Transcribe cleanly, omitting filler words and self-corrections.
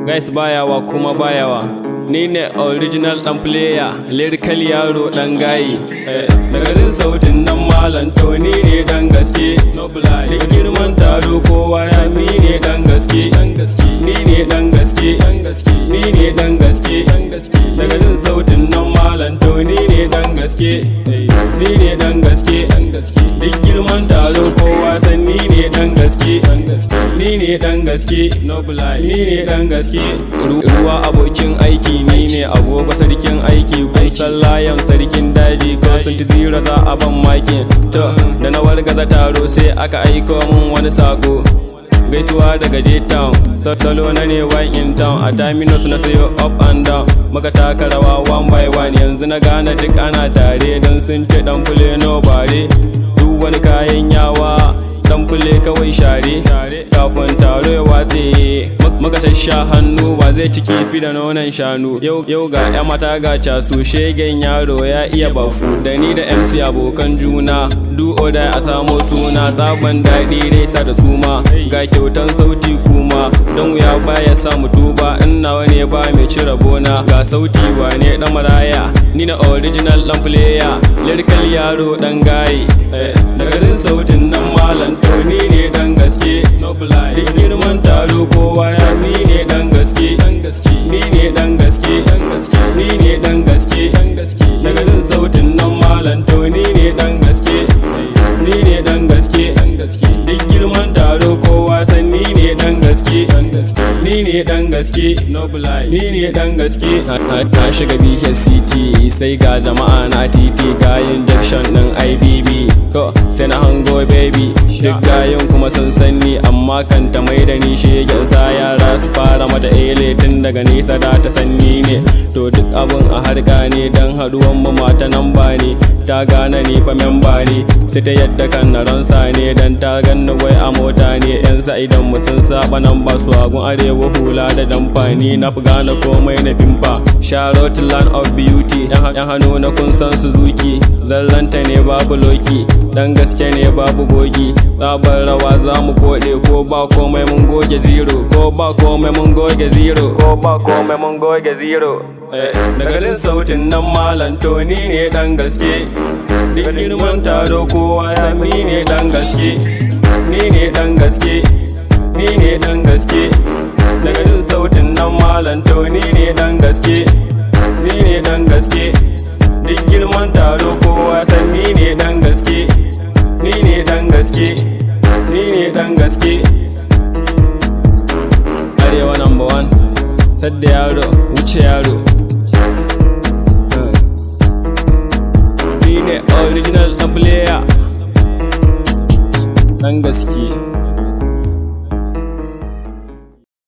Guys bayawa kuma bayawa. Ni ne original dan player, lyrical yaro dan gayi. Da garin sautin nan malam to ni ne dan gaske. Da girman taro kowa ya ni ne dan gaske. Ni ne dan gaske. Ni ne dan gaske. Da garin sautin nan malam to ni ne dan gaske. Ni ne dan gaske. Da girman taro kowa san ni ne dan gaske. Ni ne dan gaske. Ni ne dan gaske. Ruwa abokin aiki, ni ne agogo sarkin aiki. Kun san layan sarkin daji, ko sun zira za a ban maki. To da na wargaza taro sai aka aiko mun wani sako. Gaisuwa daga J-Town, salo na ne one in town. A terminus na sayo up and down, maka taka rawa one by one. Yanzu na gane duk ana tare, don sun ce dan fule no bare. Duk wani kayan yawa dan fule kawai share. Kafin taro ya watse maka tasha hannu, ba zai ci kifi da nonon shanu. Yau ga ya mata ga casu, shegen yaro ya iya bafu. Da ni da MC abokan juna, do or die a samo suna. Tsaban daɗi raisa da suma, ga kyautan sauti kuma. Don wuya baya samu tuba, in nawa ne ba mai cire bona. Ga sauti wane dan maraya, ni na original dan player, lyrical yaro dan gayi. Da garin sautin nan malam to ni ne dan gaske. Duk girman taro kowa ya ni ne dan gaske. Ni ne dan gaske. Ni ne dan gaske. Da garin sautin nan malam to ni ne dan gaske. Ni ne dan gaske. Duk girman taro kowa san ni ne dan gaske. Ni ne dan gaske. Ni ne dan gaske. Na shiga BHCT sai ga jama'a na titi, gayin junction din IBB. Ko sai na hango baby, duk gayin kuma sun sanni, amma kan ta mai da ni shegen sa yara su fara mata ele. Tun daga nesa da ta sanni ne, to duk abun a harka ne. Dan haduwan mu mata nan ba ne, ta gane ni fa memba ne. Sai ta yadda kan na ransa ne, dan ta ganni wai a mota ne. Yan sa idan mu sun saba nan ba su agun arewa hula da damfani. Na fi gane komai na bimba, Charlotte land of beauty. Yan hannu na kun san Suzuki, zallanta ne babu loki. Dan gaske ne babu bogi, tsabar rawa za mu kode. Ko ba komai mun goge zero, ko ba komai mun goge zero, ko ba komai mun goge zero. Da garin sautin nan malam to ni ne dan gaske. Duk girman taro kowa ya ni ne dan gaske. Ni ne dan gaske. Ni ne dan gaske. Da garin sautin nan malam to ni ne dan gaske. Ni ne dan gaske. Duk girman taro kowa san ni ne dan gaske. Ni ne dan gaske. Ni ne dan gaske. Arewa number one, sadda yaro wuce yaro. Ni ne original dan player, dan gaske.